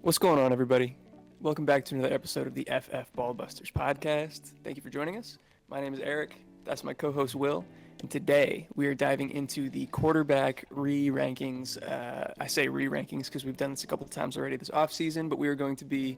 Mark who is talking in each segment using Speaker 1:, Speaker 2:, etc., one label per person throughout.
Speaker 1: What's going on, everybody? Welcome back to another episode of the FF Ballbusters podcast. Thank you for joining us. My name is Eric. That's my co host, Will. And today we are diving into the quarterback re rankings. I say re rankings because we've done this a couple of times already this offseason, but we are going to be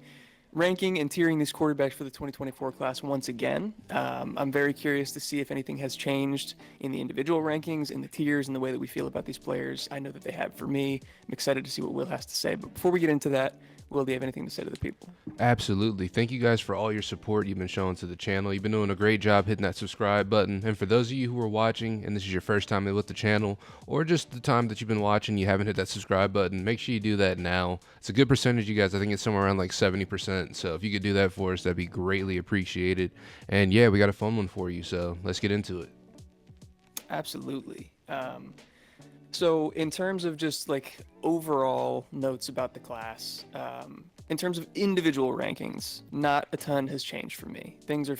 Speaker 1: ranking and tiering these quarterbacks for the 2024 class once again. I'm very curious to see if anything has changed in the individual rankings, in the tiers, and the way that we feel about these players. I know that they have for me. I'm excited to see what Will has to say. But before we get into that, Will, do you have anything to say to the people?
Speaker 2: Absolutely. Thank you guys for all your support you've been showing to the channel. You've been doing a great job hitting that subscribe button. And for those of you who are watching and this is your first time with the channel, or just the time that you've been watching, you haven't hit that subscribe button, make sure you do that now. It's a good percentage, you guys. I think it's somewhere around like 70%. So if you could do that for us, that'd be greatly appreciated. And yeah, we got a fun one for you. So let's get into it.
Speaker 1: Absolutely. So in terms of just like overall notes about the class, in terms of individual rankings, not a ton has changed for me. Things are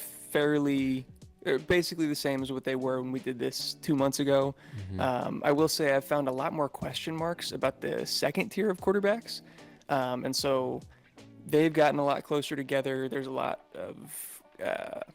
Speaker 1: basically the same as what they were when we did this 2 months ago. I will say I've found a lot more question marks about the second tier of quarterbacks. And so they've gotten a lot closer together. There's a lot of,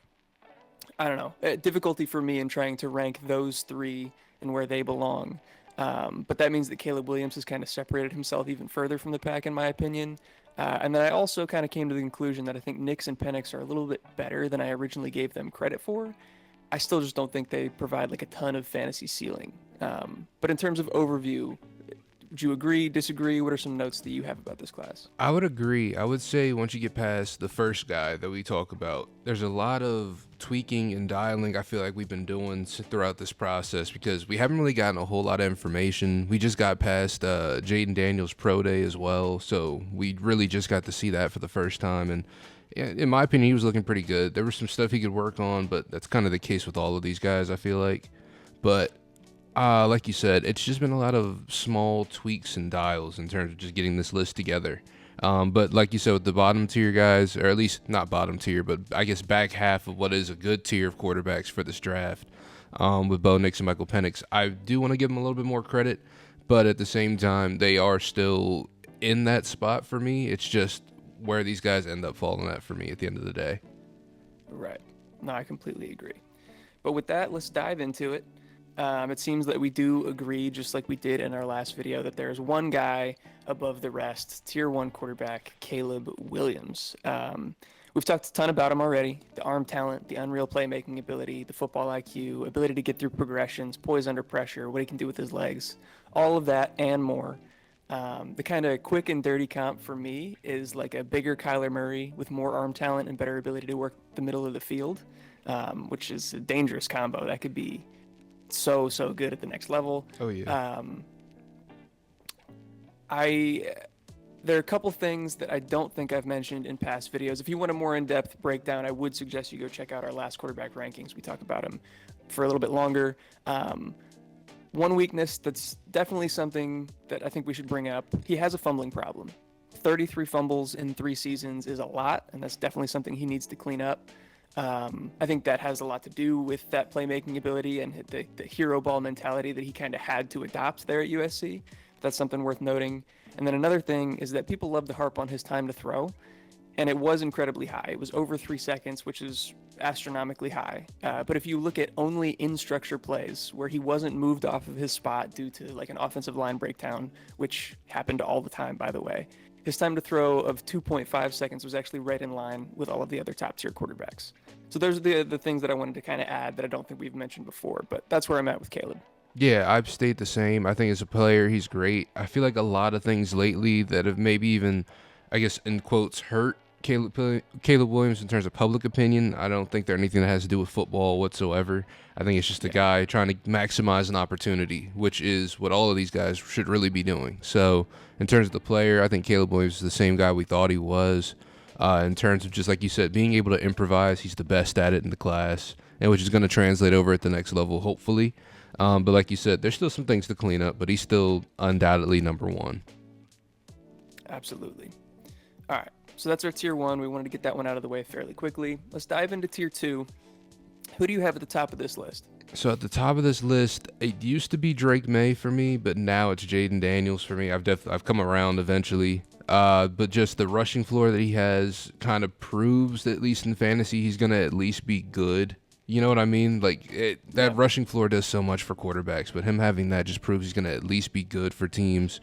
Speaker 1: difficulty for me in trying to rank those three and where they belong. But that means that Caleb Williams has kind of separated himself even further from the pack, in my opinion. And then I also kind of came to the conclusion that I think Nix and Penix are a little bit better than I originally gave them credit for. I still just don't think they provide like a ton of fantasy ceiling. But in terms of overview, would you agree, disagree? What are some notes that you have about this class?
Speaker 2: I would agree. I would say once you get past the first guy that we talk about, there's a lot of tweaking and dialing I feel like we've been doing throughout this process because we haven't really gotten a whole lot of information. We just got past Jayden Daniels pro day as well, so we really just got to see that for the first time. And in my opinion, he was looking pretty good. There was some stuff he could work on, but that's kind of the case with all of these guys, I feel like. But like you said, it's just been a lot of small tweaks and dials in terms of just getting this list together. But like you said, with the bottom tier guys, or at least not bottom tier, but I guess back half of what is a good tier of quarterbacks for this draft, with Bo Nix and Michael Penix, I do want to give them a little bit more credit, but at the same time, they are still in that spot for me. It's just where these guys end up falling at for me at the end of the day.
Speaker 1: Right. No, I completely agree. But with that, let's dive into it. It seems that we do agree, just like we did in our last video, that there's one guy above the rest, tier one quarterback, Caleb Williams. We've talked a ton about him already. The arm talent, the unreal playmaking ability, the football IQ, ability to get through progressions, poise under pressure, what he can do with his legs, all of that and more. The kind of quick and dirty comp for me is like a bigger Kyler Murray with more arm talent and better ability to work the middle of the field, which is a dangerous combo. That could be so good at the next level.
Speaker 2: Oh yeah.
Speaker 1: There are a couple things that I don't think I've mentioned in past videos. If you want a more in-depth breakdown, I would suggest you go check out our last quarterback rankings. We talk about him for a little bit longer. One weakness that's definitely something that I think we should bring up, he has a fumbling problem. 33 fumbles in 3 seasons is a lot, and that's definitely something he needs to clean up. I think that has a lot to do with that playmaking ability and the hero ball mentality that he kind of had to adopt there at USC. That's something worth noting. And then another thing is that people love to harp on his time to throw, and it was incredibly high. It was over 3 seconds, which is astronomically high. But if you look at only in-structure plays where he wasn't moved off of his spot due to like an offensive line breakdown, which happened all the time, by the way, his time to throw of 2.5 seconds was actually right in line with all of the other top-tier quarterbacks. So those are the things that I wanted to kind of add that I don't think we've mentioned before, but that's where I'm at with Caleb.
Speaker 2: Yeah, I've stayed the same. I think as a player, he's great. I feel like a lot of things lately that have maybe even, I guess, in quotes, hurt Caleb Williams in terms of public opinion. I don't think they're anything that has to do with football whatsoever. I think it's just a guy trying to maximize an opportunity, which is what all of these guys should really be doing. So in terms of the player, I think Caleb Williams is the same guy we thought he was. In terms of just like you said, being able to improvise, he's the best at it in the class, and which is going to translate over at the next level, hopefully. But like you said, there's still some things to clean up, but he's still undoubtedly number one.
Speaker 1: Absolutely. All right, so that's our tier one. We wanted to get that one out of the way fairly quickly. Let's dive into tier two. Who do you have at the top of this list?
Speaker 2: So at the top of this list, it used to be Maye for me, but now it's Jayden Daniels for me. I've come around eventually. But just the rushing floor that he has kind of proves that, at least in fantasy, he's going to at least be good. You know what I mean? Like, that
Speaker 1: Yeah.
Speaker 2: rushing floor does so much for quarterbacks, but him having that just proves he's going to at least be good for teams.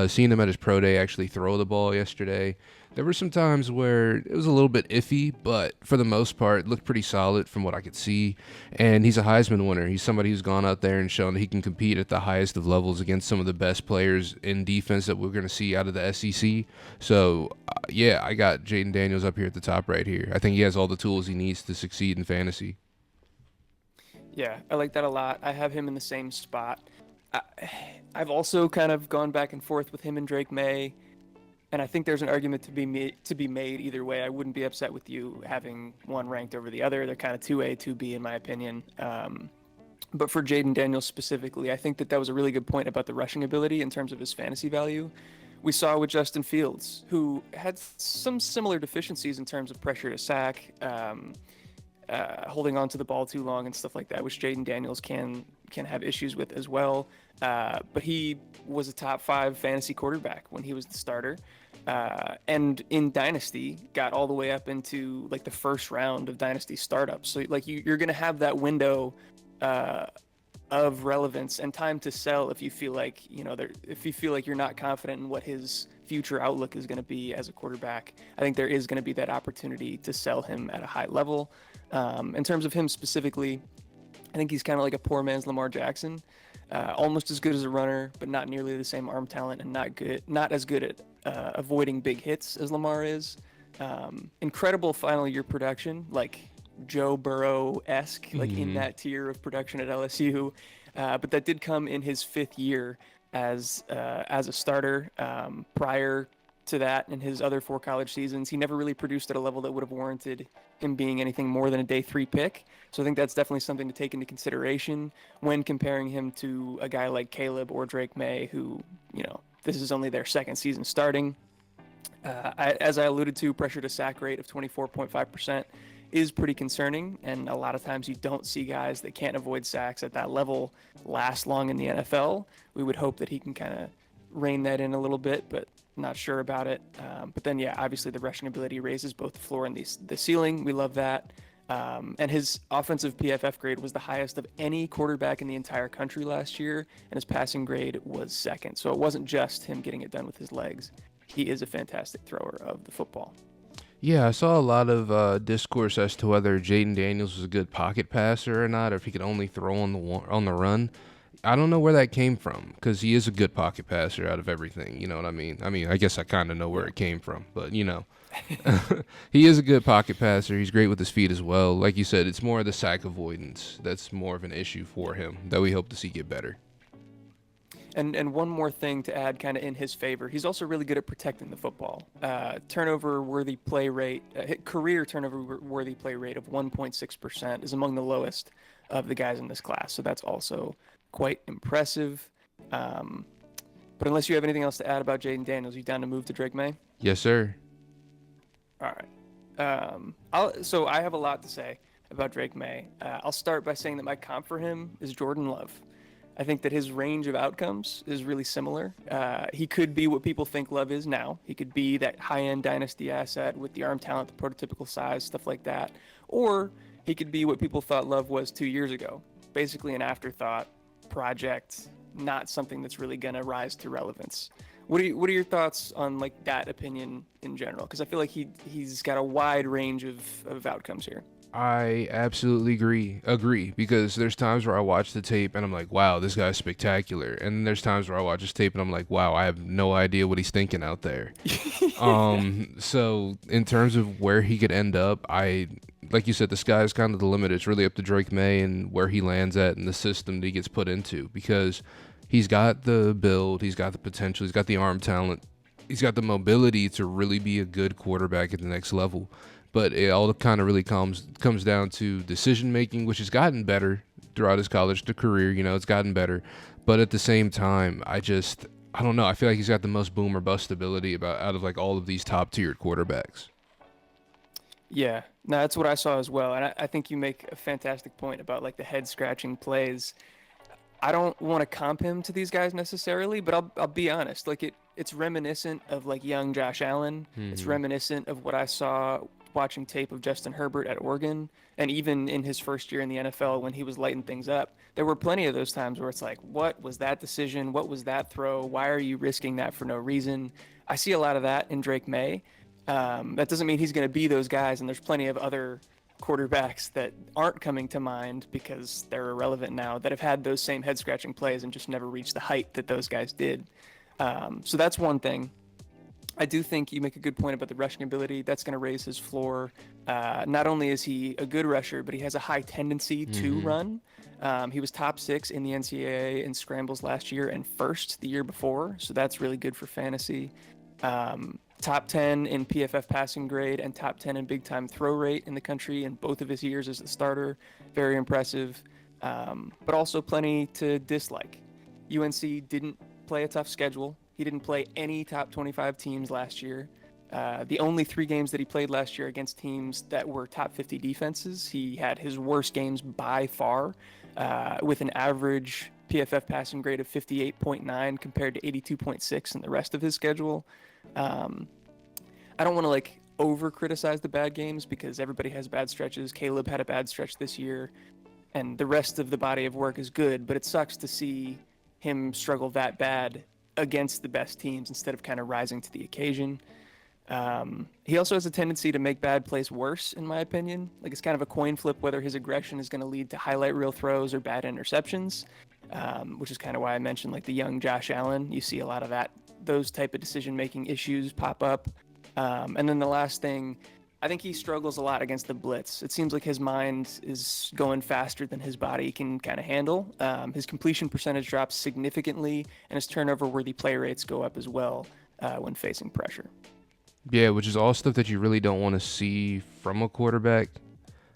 Speaker 2: Seeing him at his pro day actually throw the ball yesterday, there were some times where it was a little bit iffy, but for the most part, it looked pretty solid from what I could see. And he's a Heisman winner. He's somebody who's gone out there and shown that he can compete at the highest of levels against some of the best players in defense that we're going to see out of the SEC. So, yeah, I got Jayden Daniels up here at the top right here. I think he has all the tools he needs to succeed in fantasy.
Speaker 1: Yeah, I like that a lot. I have him in the same spot. I, I've also kind of gone back and forth with him and Drake May, and I think there's an argument to be made either way. I wouldn't be upset with you having one ranked over the other. They're kind of 2A, 2B in my opinion. But for Jayden Daniels specifically, I think that that was a really good point about the rushing ability in terms of his fantasy value. We saw with Justin Fields, who had some similar deficiencies in terms of pressure to sack, holding on to the ball too long and stuff like that, which Jayden Daniels can have issues with as well. But he was a top 5 fantasy quarterback when he was the starter, and in Dynasty got all the way up into like the first round of Dynasty startups. So like you're going to have that window uh, of relevance and time to sell if you feel like if you feel like you're not confident in what his future outlook is going to be as a quarterback. I think there is going to be that opportunity to sell him at a high level. In terms of him specifically, I think he's kind of like a poor man's Lamar Jackson, almost as good as a runner, but not nearly the same arm talent, and not as good at avoiding big hits as Lamar is. Incredible final year production, like Joe Burrow-esque, like in that tier of production at LSU. But that did come in his 5th year as a starter. Prior to that, in his other 4 college seasons, he never really produced at a level that would have warranted him being anything more than a day 3 pick. So I think that's definitely something to take into consideration when comparing him to a guy like Caleb or Drake May, who, this is only their 2nd season starting. As I alluded to, pressure to sack rate of 24.5% is pretty concerning, and a lot of times you don't see guys that can't avoid sacks at that level last long in the NFL. We would hope that he can kind of rein that in a little bit, but not sure about it. But then, yeah, obviously the rushing ability raises both the floor and the ceiling. We love that. And his offensive PFF grade was the highest of any quarterback in the entire country last year, and his passing grade was 2nd. So it wasn't just him getting it done with his legs. He is a fantastic thrower of the football.
Speaker 2: Yeah, I saw a lot of discourse as to whether Jayden Daniels was a good pocket passer or not, or if he could only throw on the run. I don't know where that came from, because he is a good pocket passer out of everything. You know what I mean? I guess I kind of know where it came from, but he is a good pocket passer. He's great with his feet as well. Like you said, it's more of the sack avoidance that's more of an issue for him that we hope to see get better.
Speaker 1: And one more thing to add kind of in his favor, he's also really good at protecting the football. Turnover-worthy play rate, career turnover-worthy play rate of 1.6% is among the lowest of the guys in this class. So that's also quite impressive. But unless you have anything else to add about Jayden Daniels, you down to move to Drake May?
Speaker 2: Yes, sir.
Speaker 1: All right. So I have a lot to say about Drake May. I'll start by saying that my comp for him is Jordan Love. I think that his range of outcomes is really similar. He could be what people think Love is now. He could be that high-end dynasty asset with the arm talent, the prototypical size, stuff like that. Or he could be what people thought Love was 2 years ago. Basically an afterthought project, not something that's really going to rise to relevance. What are your thoughts on like that opinion in general? Because I feel like he's got a wide range of outcomes here.
Speaker 2: I absolutely agree, because there's times where I watch the tape and I'm like, wow, this guy's spectacular. And then there's times where I watch his tape and I'm like, wow, I have no idea what he's thinking out there. So in terms of where he could end up, like you said, the sky is kind of the limit. It's really up to Drake May and where he lands at and the system that he gets put into, because he's got the build, he's got the potential, he's got the arm talent, he's got the mobility to really be a good quarterback at the next level. But it all kind of really comes down to decision making, which has gotten better throughout his college career. It's gotten better. But at the same time, I don't know. I feel like he's got the most boom or bust ability out of like all of these top tiered quarterbacks.
Speaker 1: Yeah, no, that's what I saw as well. And I think you make a fantastic point about like the head scratching plays. I don't want to comp him to these guys necessarily, but I'll be honest. Like it's reminiscent of like young Josh Allen. It's
Speaker 2: Hmm.
Speaker 1: reminiscent of what I saw watching tape of Justin Herbert at Oregon, and even in his first year in the NFL when he was lighting things up. There were plenty of those times where it's like, what was that decision? What was that throw? Why are you risking that for no reason? I see a lot of that in Drake Maye. That doesn't mean he's going to be those guys, and there's plenty of other quarterbacks that aren't coming to mind because they're irrelevant now that have had those same head scratching plays and just never reached the height that those guys did. So that's one thing. I do think you make a good point about the rushing ability. That's going to raise his floor. Not only is he a good rusher, but he has a high tendency to
Speaker 2: Hmm.
Speaker 1: run. He was top 6 in the NCAA in scrambles last year and first the year before, so that's really good for fantasy. Top 10 in PFF passing grade and top 10 in big time throw rate in the country in both of his years as the starter. Very impressive, but also plenty to dislike. UNC didn't play a tough schedule. He didn't play any top 25 teams last year. The only 3 games that he played last year against teams that were top 50 defenses, he had his worst games by far, with an average PFF passing grade of 58.9 compared to 82.6 in the rest of his schedule. Um, I don't want to like over criticize the bad games because everybody has bad stretches. Caleb had a bad stretch this year, and the rest of the body of work is good, but it sucks to see him struggle that bad against the best teams instead of kind of rising to the occasion. He also has a tendency to make bad plays worse, in my opinion. Like it's kind of a coin flip whether his aggression is going to lead to highlight reel throws or bad interceptions, which is kind of why I mentioned like the young Josh Allen. You see a lot of that, those type of decision making issues pop up. And then the last thing, I think he struggles a lot against the blitz. It seems like his mind is going faster than his body can kind of handle. His completion percentage drops significantly, and his turnover worthy play rates go up as well when facing pressure.
Speaker 2: Yeah, which is all stuff that you really don't want to see from a quarterback,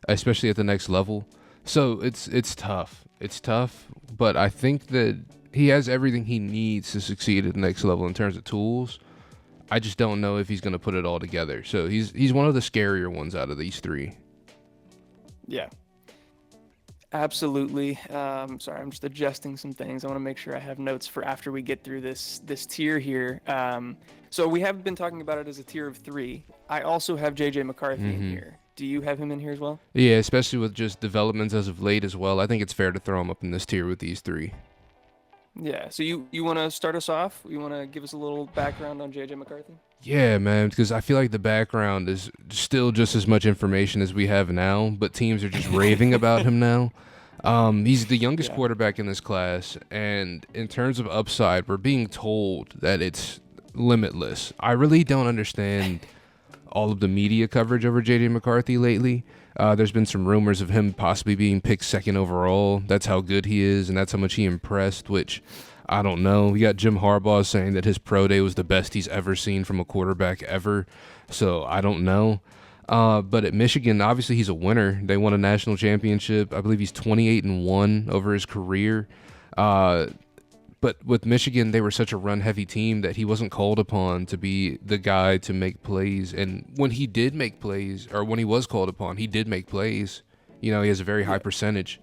Speaker 2: especially at the next level. So it's tough. It's tough, but I think that he has everything he needs to succeed at the next level in terms of tools. I just don't know if he's going to put it all together. So he's one of the scarier ones out of these three.
Speaker 1: Yeah, absolutely. Sorry, I'm just adjusting some things. I want to make sure I have notes for after we get through this tier here. So we have been talking about it as a tier of 3. I also have JJ McCarthy in
Speaker 2: Hmm.
Speaker 1: here. Do you have him in here as well?
Speaker 2: Yeah, especially with just developments as of late as well. I think it's fair to throw him up in this tier with these three.
Speaker 1: Yeah. So you want to start us off? You want to give us a little background on JJ McCarthy?
Speaker 2: Yeah, man, because I feel like the background is still just as much information as we have now, but teams are just raving about him now. He's the youngest
Speaker 1: Yeah.
Speaker 2: quarterback in this class, and in terms of upside, we're being told that it's limitless. I really don't understand all of the media coverage over Jayden McCarthy lately. There's been some rumors of him possibly being picked second overall. That's how good he is, and that's how much he impressed, which I don't know. We got Jim Harbaugh saying that his pro day was the best he's ever seen from a quarterback ever. So I don't know. But at Michigan, obviously he's a winner. They won a national championship. I believe he's 28-1 over his career. Uh, but with Michigan, they were such a run-heavy team that he wasn't called upon to be the guy to make plays. And when he did make plays, or when he was called upon, he did make plays. You know, he has a very high
Speaker 1: Yeah.
Speaker 2: percentage.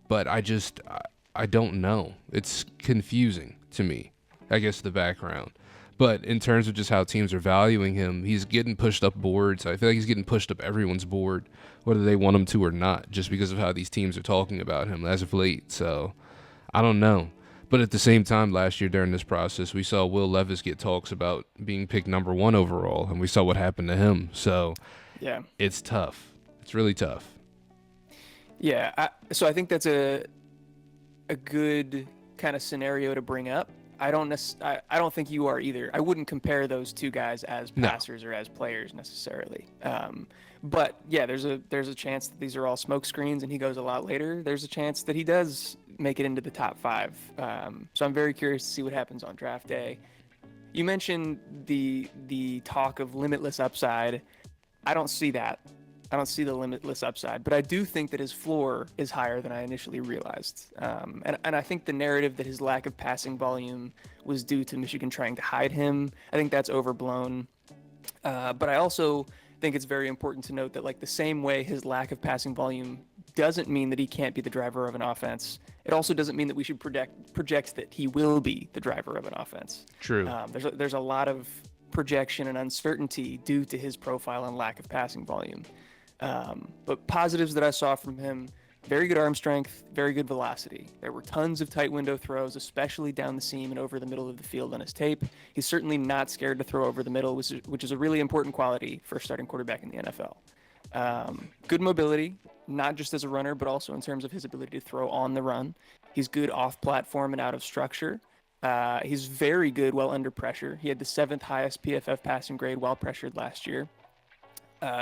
Speaker 2: But I don't know. It's confusing to me, I guess, the background. But in terms of just how teams are valuing him, he's getting pushed up boards. I feel like he's getting pushed up everyone's board, whether they want him to or not, just because of how these teams are talking about him as of late. So I don't know. But at the same time, last year during this process, we saw Will Levis get talks about being picked number 1 overall, and we saw what happened to him. So
Speaker 1: Yeah.
Speaker 2: it's tough. It's really tough.
Speaker 1: Yeah. So I think that's a good kind of scenario to bring up. I don't think you are either. I wouldn't compare those two guys as
Speaker 2: No.
Speaker 1: passers or as players necessarily. But yeah, there's a chance that these are all smoke screens and he goes a lot later. There's a chance that he does make it into the top 5. So I'm very curious to see what happens on draft day. You mentioned the talk of limitless upside. I don't see that. I don't see the limitless upside, but I do think that his floor is higher than I initially realized. And I think the narrative that his lack of passing volume was due to Michigan trying to hide him, I think that's overblown. But I also think it's very important to note that, like, the same way his lack of passing volume doesn't mean that he can't be the driver of an offense. It also doesn't mean that we should project that he will be the driver of an offense.
Speaker 2: True.
Speaker 1: There's a lot of projection and uncertainty due to his profile and lack of passing volume. But positives that I saw from him: very good arm strength, very good velocity. There were tons of tight window throws, especially down the seam and over the middle of the field on his tape. He's certainly not scared to throw over the middle, which is a really important quality for a starting quarterback in the NFL. Good mobility, not just as a runner, but also in terms of his ability to throw on the run. He's good off platform and out of structure. He's very good while under pressure. He had the 7th highest PFF passing grade while pressured last year.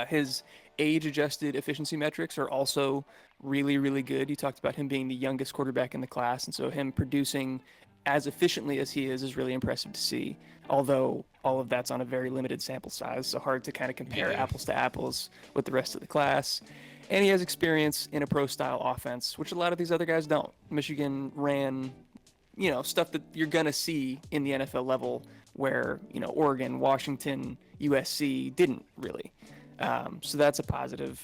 Speaker 1: His age-adjusted efficiency metrics are also really, really good. You talked about him being the youngest quarterback in the class, and so him producing as efficiently as he is really impressive to see, although all of that's on a very limited sample size, so hard to kind of compare apples to apples with the rest of the class. And he has experience in a pro-style offense, which a lot of these other guys don't. Michigan ran, stuff that you're going to see in the NFL level where, Oregon, Washington, USC didn't really. So that's a positive.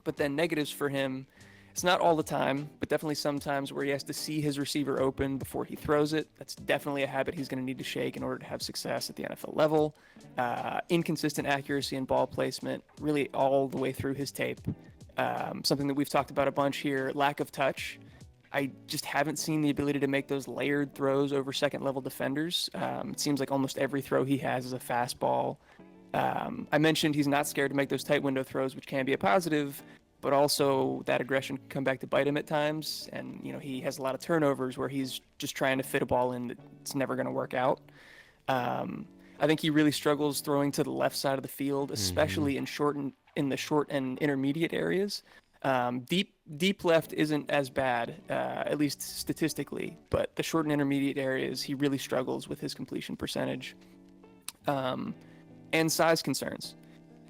Speaker 1: But then negatives for him, it's not all the time, but definitely sometimes where he has to see his receiver open before he throws it. That's definitely a habit he's going to need to shake in order to have success at the NFL level. Inconsistent accuracy and ball placement, really all the way through his tape. Something that we've talked about a bunch here: lack of touch. I just haven't seen the ability to make those layered throws over second-level defenders. It seems like almost every throw he has is a fastball. I mentioned he's not scared to make those tight window throws, which can be a positive, but also that aggression can come back to bite him at times. And, he has a lot of turnovers where he's just trying to fit a ball in that's never going to work out. I think he really struggles throwing to the left side of the field, especially in the short and intermediate areas. Deep left isn't as bad, at least statistically, but the short and intermediate areas, he really struggles with his completion percentage. And size concerns.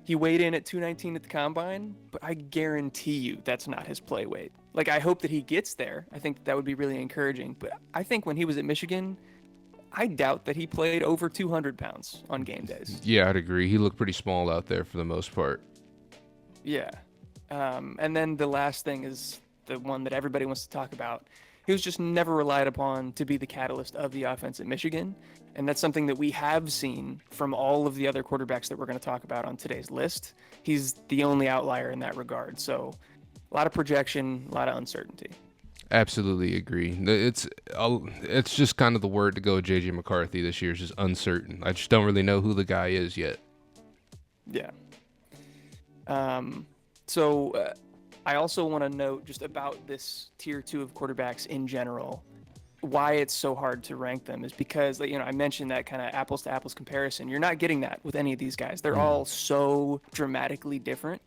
Speaker 1: He weighed in at 219 at the combine, but I guarantee you that's not his play weight. Like, I hope that he gets there. I think that would be really encouraging. But I think when he was at Michigan, I doubt that he played over 200 pounds on game days.
Speaker 2: Yeah, I'd agree. He looked pretty small out there for the most part.
Speaker 1: Yeah. And then the last thing is the one that everybody wants to talk about. He was just never relied upon to be the catalyst of the offense at Michigan. And that's something that we have seen from all of the other quarterbacks that we're going to talk about on today's list. He's the only outlier in that regard. So a lot of projection, a lot of uncertainty.
Speaker 2: Absolutely agree. It's just kind of the word to go with J.J. McCarthy this year is just uncertain. I just don't really know who the guy is yet.
Speaker 1: Yeah. So I also want to note just about this tier 2 of quarterbacks in general. Why it's so hard to rank them is because, I mentioned that kind of apples to apples comparison. You're not getting that with any of these guys. They're all so dramatically different.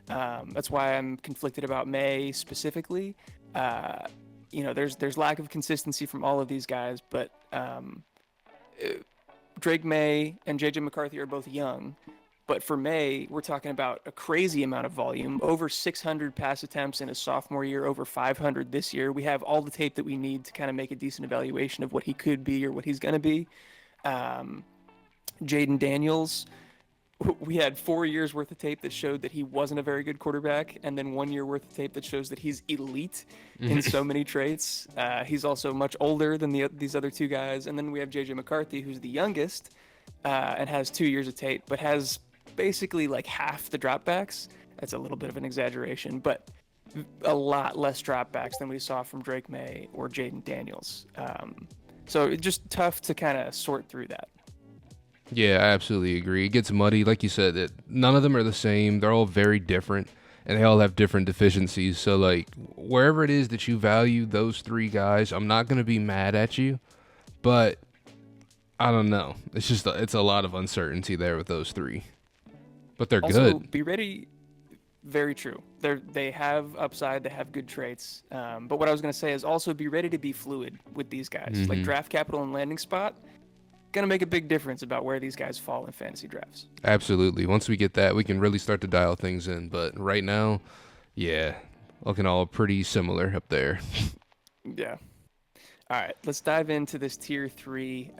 Speaker 1: That's why I'm conflicted about Maye specifically. There's lack of consistency from all of these guys, but Drake Maye and JJ McCarthy are both young. But for Maye, we're talking about a crazy amount of volume, over 600 pass attempts in his sophomore year, over 500 this year. We have all the tape that we need to kind of make a decent evaluation of what he could be or what he's going to be. Jayden Daniels, we had 4 years worth of tape that showed that he wasn't a very good quarterback, and then 1 year worth of tape that shows that he's elite in so many traits. He's also much older than these other two guys. And then we have JJ McCarthy, who's the youngest and has 2 years of tape, but has basically like half the dropbacks. That's a little bit of an exaggeration, but a lot less dropbacks than we saw from Drake Maye or Jayden Daniels. So it's just tough to kind of sort through that.
Speaker 2: Yeah, I absolutely agree. It gets muddy. Like you said, that none of them are the same. They're all very different, and they all have different deficiencies. So, like, wherever it is that you value those three guys, I'm not going to be mad at you, but I don't know. It's a lot of uncertainty there with those three. But they're
Speaker 1: also,
Speaker 2: good.
Speaker 1: Be ready. Very true. They have upside. They have good traits. But what I was going to say is also be ready to be fluid with these guys.
Speaker 2: Mm-hmm.
Speaker 1: Like draft capital and landing spot, going to make a big difference about where these guys fall in fantasy drafts.
Speaker 2: Absolutely. Once we get that, we can really start to dial things in. But right now, yeah, looking all pretty similar up there.
Speaker 1: Yeah. All right. Let's dive into this tier 3.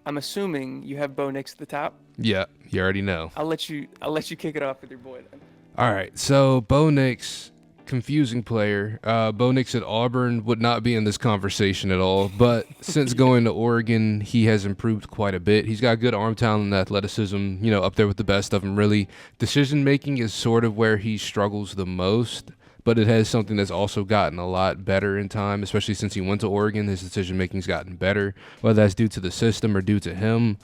Speaker 1: I'm assuming you have Bo Nix at the top.
Speaker 2: Yeah, you already know.
Speaker 1: I'll let you kick it off with your boy then.
Speaker 2: All right, so Bo Nix confusing player. Bo Nix at Auburn would not be in this conversation at all. But since going to Oregon, he has improved quite a bit. He's got good arm talent and athleticism, up there with the best of them, really. Decision making is sort of where he struggles the most, but it has something that's also gotten a lot better in time, especially since he went to Oregon. His decision making's gotten better. Whether that's due to the system or due to him,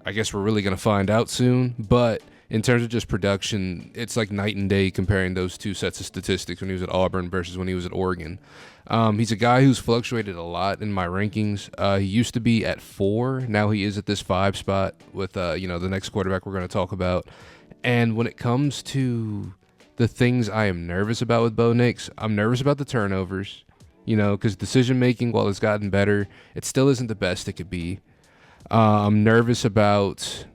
Speaker 2: I guess we're really going to find out soon. But in terms of just production, it's like night and day comparing those two sets of statistics when he was at Auburn versus when he was at Oregon. He's a guy who's fluctuated a lot in my rankings. He used to be at 4. Now he is at this 5 spot with, the next quarterback we're going to talk about. And when it comes to the things I am nervous about with Bo Nix, I'm nervous about the turnovers, because decision-making, while it's gotten better, it still isn't the best it could be. I'm nervous about...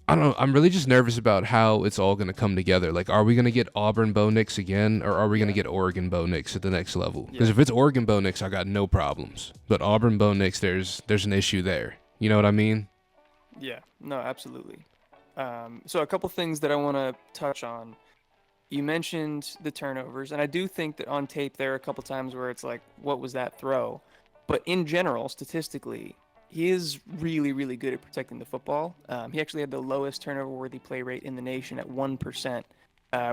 Speaker 2: I don't know. I'm really just nervous about how it's all going to come together. Like, are we going to get Auburn Bo Nix again, or are we going to get Oregon Bo Nix at the next level? Because if it's Oregon Bo Nix, I got no problems. But Auburn Bo Nix, there's an issue there. You know what I mean?
Speaker 1: Yeah. No, absolutely. So a couple things that I want to touch on. You mentioned the turnovers, and I do think that on tape there are a couple times where it's like, what was that throw? But in general, statistically, he is really, really good at protecting the football. He actually had the lowest turnover-worthy play rate in the nation at 1%,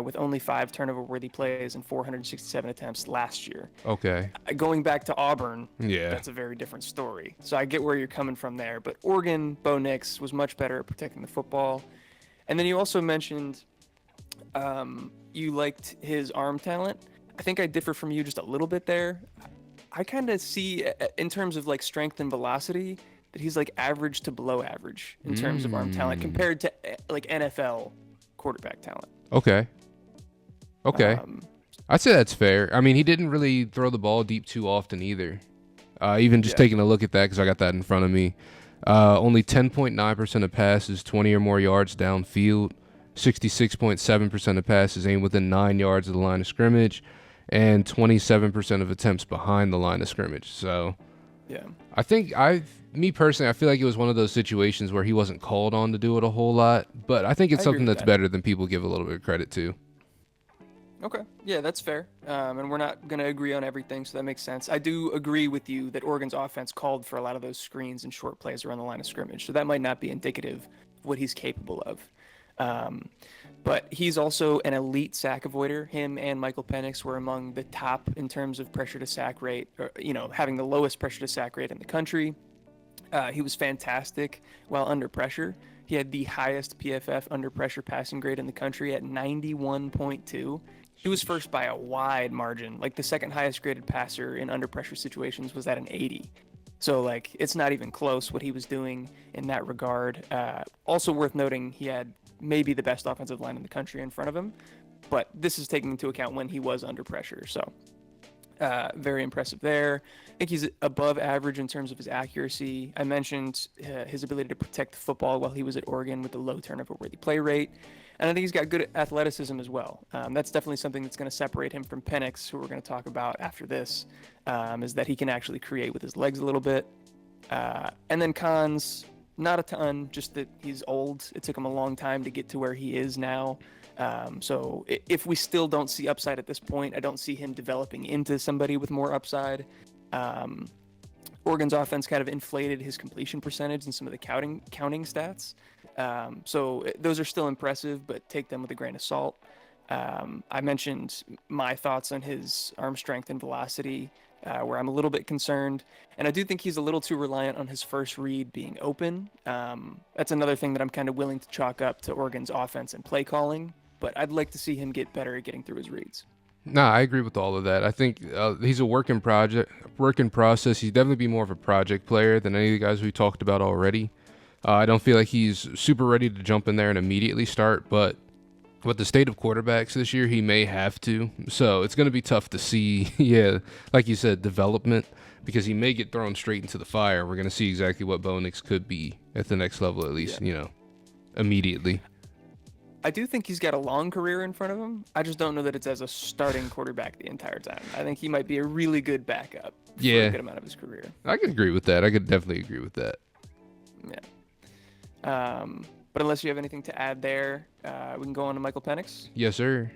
Speaker 1: with only 5 turnover-worthy plays and 467 attempts last year.
Speaker 2: Okay.
Speaker 1: Going back to Auburn,
Speaker 2: yeah,
Speaker 1: that's a very different story. So I get where you're coming from there. But Oregon, Bo Nix was much better at protecting the football. And then you also mentioned you liked his arm talent. I think I differ from you just a little bit there. I kind of see, in terms of like strength and velocity, that he's like average to below average in terms of arm talent compared to like NFL quarterback talent.
Speaker 2: Okay. I'd say that's fair. I mean, he didn't really throw the ball deep too often either. Even just taking a look at that, because I got that in front of me. Only 10.9% of passes, 20 or more yards downfield. 66.7% of passes aimed within 9 yards of the line of scrimmage. And 27% of attempts behind the line of scrimmage. So,
Speaker 1: yeah,
Speaker 2: I think me personally, I feel like it was one of those situations where he wasn't called on to do it a whole lot. But I think it's something that's better than people give a little bit of credit to.
Speaker 1: Okay, yeah, that's fair. And we're not going to agree on everything, so that makes sense. I do agree with you that Oregon's offense called for a lot of those screens and short plays around the line of scrimmage. So that might not be indicative of what he's capable of. But he's also an elite sack avoider. Him and Michael Penix were among the top in terms of pressure to sack rate, or, having the lowest pressure to sack rate in the country. He was fantastic while under pressure. He had the highest PFF under pressure passing grade in the country at 91.2. He was first by a wide margin. Like, the second highest graded passer in under pressure situations was at an 80. So, like, it's not even close what he was doing in that regard. Also worth noting, he had maybe the best offensive line in the country in front of him, but this is taking into account when he was under pressure. So very impressive there. I think he's above average in terms of his accuracy. I mentioned his ability to protect the football while he was at Oregon with a low turnover-worthy play rate. And I think he's got good athleticism as well. That's definitely something that's going to separate him from Penix, who we're going to talk about after this, is that he can actually create with his legs a little bit. And then cons, not a ton, just that he's old. It took him a long time to get to where he is now. So if we still don't see upside at this point, I don't see him developing into somebody with more upside. Oregon's offense kind of inflated his completion percentage and some of the counting stats. So those are still impressive, but take them with a grain of salt. I mentioned my thoughts on his arm strength and velocity, where I'm a little bit concerned. And I do think he's a little too reliant on his first read being open. That's another thing that I'm kind of willing to chalk up to Oregon's offense and play calling, but I'd like to see him get better at getting through his reads.
Speaker 2: Nah, I agree with all of that. I think he's a work in process. He'd definitely be more of a project player than any of the guys we talked about already. I don't feel like he's super ready to jump in there and immediately start, but with the state of quarterbacks this year, he may have to. So it's going to be tough to see, like you said, development, because he may get thrown straight into the fire. We're going to see exactly what Bo Nix could be at the next level, at least, immediately.
Speaker 1: I do think he's got a long career in front of him. I just don't know that it's as a starting quarterback the entire time. I think he might be a really good backup for a good amount of his career.
Speaker 2: I could agree with that. I could definitely agree with that.
Speaker 1: Yeah. But unless you have anything to add there, we can go on to Michael Penix.
Speaker 2: Yes, sir.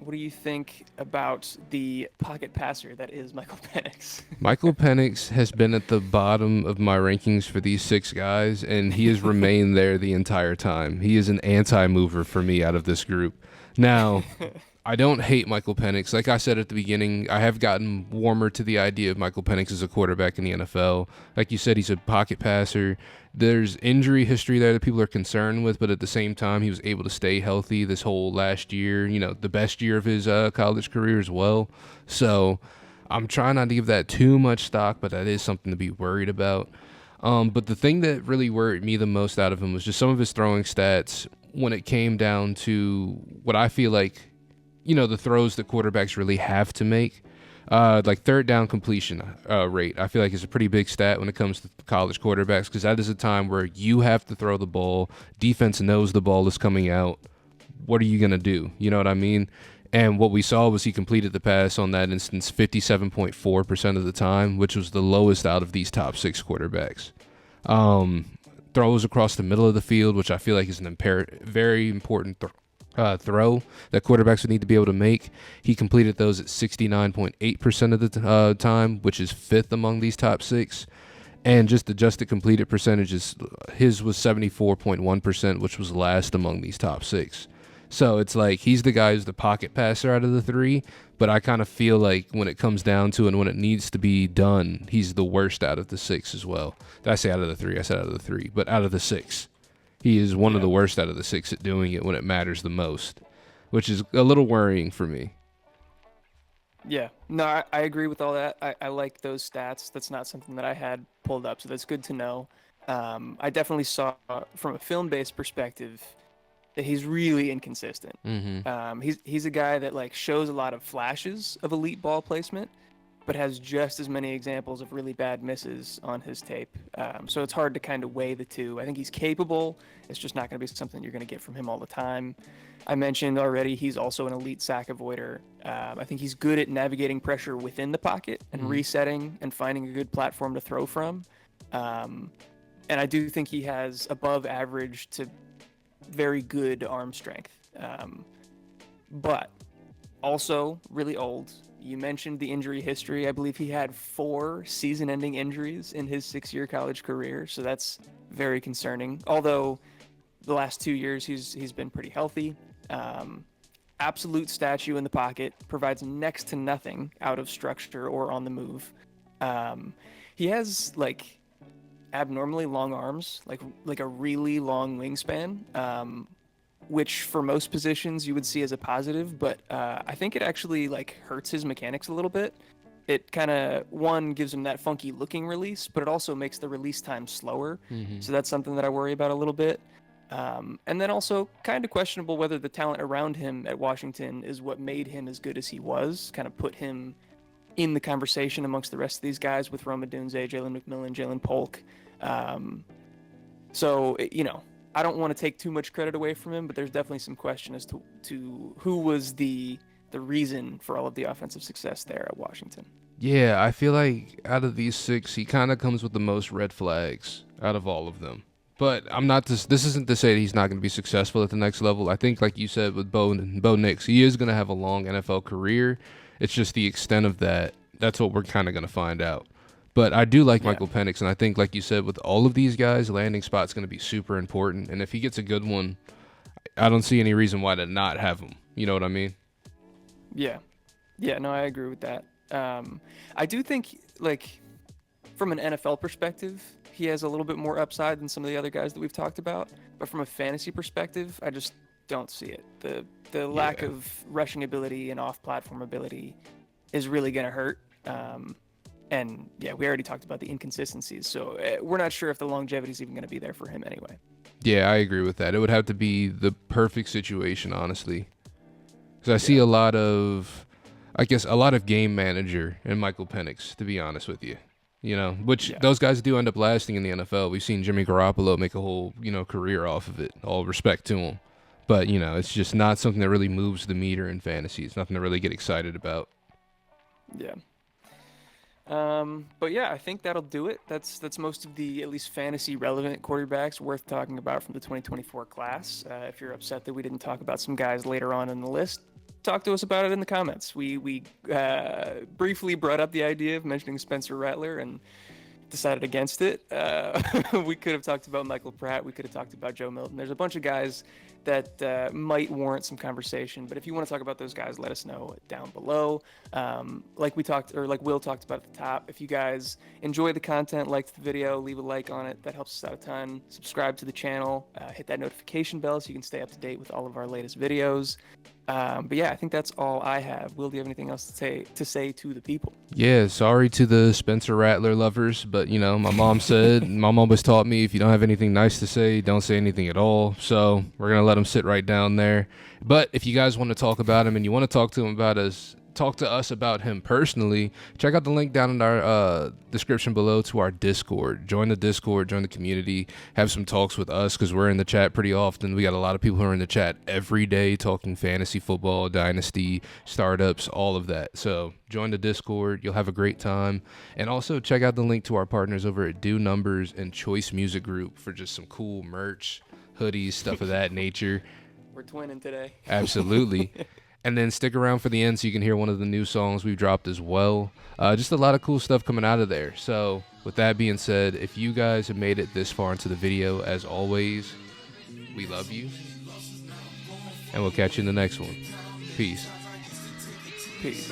Speaker 1: what do you think about the pocket passer that is Michael Penix?
Speaker 2: Michael Penix has been at the bottom of my rankings for these 6 guys, and he has remained there the entire time. He is an anti-mover for me out of this group. Now, I don't hate Michael Penix. Like I said at the beginning, I have gotten warmer to the idea of Michael Penix as a quarterback in the NFL. Like you said, he's a pocket passer. There's injury history there that people are concerned with, but at the same time, he was able to stay healthy this whole last year, the best year of his college career as well. So I'm trying not to give that too much stock, but that is something to be worried about. But the thing that really worried me the most out of him was just some of his throwing stats when it came down to what I feel like the throws that quarterbacks really have to make. Like third down completion rate, I feel like is a pretty big stat when it comes to college quarterbacks, because that is a time where you have to throw the ball. Defense knows the ball is coming out. What are you going to do? You know what I mean? And what we saw was he completed the pass on that instance 57.4% of the time, which was the lowest out of these top 6 quarterbacks. Throws across the middle of the field, which I feel like is an very important throw that quarterbacks would need to be able to make. He completed those at 69.8% of the time, which is 5th among these top 6. And just adjusted completed percentages, his was 74.1%, which was last among these top 6. So it's like he's the guy who's the pocket passer out of the 3, but I kind of feel like when it comes down to it and when it needs to be done, he's the worst out of the 6 as well. Did I say out of the 3? I said out of the 3, but out of the 6. He is one of the worst out of the 6 at doing it when it matters the most, which is a little worrying for me.
Speaker 1: Yeah, no, I agree with all that. I like those stats. That's not something that I had pulled up, so that's good to know. I definitely saw from a film-based perspective that he's really inconsistent. He's a guy that like shows a lot of flashes of elite ball placement, but has just as many examples of really bad misses on his tape. So it's hard to kind of weigh the two. I think he's capable. It's just not going to be something you're going to get from him all the time. I mentioned already he's also an elite sack avoider. I think he's good at navigating pressure within the pocket and resetting and finding a good platform to throw from. And I do think he has above average to very good arm strength. But also really old. You mentioned the injury history. I believe he had 4 season-ending injuries in his 6-year college career, so that's very concerning. Although the last 2 years he's been pretty healthy. Absolute statue in the pocket, provides next to nothing out of structure or on the move. He has like abnormally long arms, like a really long wingspan. Which for most positions you would see as a positive, but I think it actually like hurts his mechanics a little bit. It kind of, one, gives him that funky looking release, but it also makes the release time slower. So that's something that I worry about a little bit. And then also kind of questionable whether the talent around him at Washington is what made him as good as he was, kind of put him in the conversation amongst the rest of these guys with Rome Odunze, Jalen McMillan, Jalen Polk. So, I don't want to take too much credit away from him, but there's definitely some question as to who was the reason for all of the offensive success there at Washington.
Speaker 2: Yeah, I feel like out of these 6, he kind of comes with the most red flags out of all of them. But this isn't to say that he's not going to be successful at the next level. I think, like you said with Bo Nix, he is going to have a long NFL career. It's just the extent of that. That's what we're kind of going to find out. But I do like Michael Penix, and I think, like you said, with all of these guys, landing spot's going to be super important. And if he gets a good one, I don't see any reason why to not have him. You know what I mean?
Speaker 1: Yeah. Yeah, no, I agree with that. I do think, like, from an NFL perspective, he has a little bit more upside than some of the other guys that we've talked about. But from a fantasy perspective, I just don't see it. The lack of rushing ability and off-platform ability is really going to hurt. And yeah, we already talked about the inconsistencies, so we're not sure if the longevity is even going to be there for him anyway.
Speaker 2: Yeah, I agree with that. It would have to be the perfect situation, honestly. Because I see a lot of game manager in Michael Penix, to be honest with you. Which those guys do end up lasting in the NFL. We've seen Jimmy Garoppolo make a whole, career off of it. All respect to him. But, it's just not something that really moves the meter in fantasy. It's nothing to really get excited about.
Speaker 1: Yeah. But yeah, I think that'll do it. That's most of the at least fantasy relevant quarterbacks worth talking about from the 2024 class. If you're upset that we didn't talk about some guys later on in the list, talk to us about it in the comments. We briefly brought up the idea of mentioning Spencer Rattler and decided against it. We could have talked about Michael Pratt. We could have talked about Joe Milton. There's a bunch of guys that might warrant some conversation. But if you want to talk about those guys, let us know down below. Like Will talked about at the top, if you guys enjoy the content, liked the video, leave a like on it. That helps us out a ton. Subscribe to the channel. Hit that notification bell so you can stay up to date with all of our latest videos. But yeah, I think that's all I have. Will, do you have anything else to say to the people?
Speaker 2: Yeah, sorry to the Spencer Rattler lovers, but you know, my mom always taught me if you don't have anything nice to say, don't say anything at all. So we're gonna let him sit right down there. But if you guys want to talk about him and you want to talk to him about talk to us about him personally, check out the link down in our description below to our Discord. Join the Discord, join the community, have some talks with us because we're in the chat pretty often. We got a lot of people who are in the chat every day talking fantasy football, dynasty, startups, all of that. So join the Discord. You'll have a great time. And also check out the link to our partners over at Do Numbers and Choice Music Group for just some cool merch, hoodies, stuff of that nature.
Speaker 1: We're twinning today.
Speaker 2: Absolutely. And then stick around for the end so you can hear one of the new songs we've dropped as well. Just a lot of cool stuff coming out of there. So with that being said, if you guys have made it this far into the video, as always, we love you. And we'll catch you in the next one. Peace.
Speaker 1: Peace.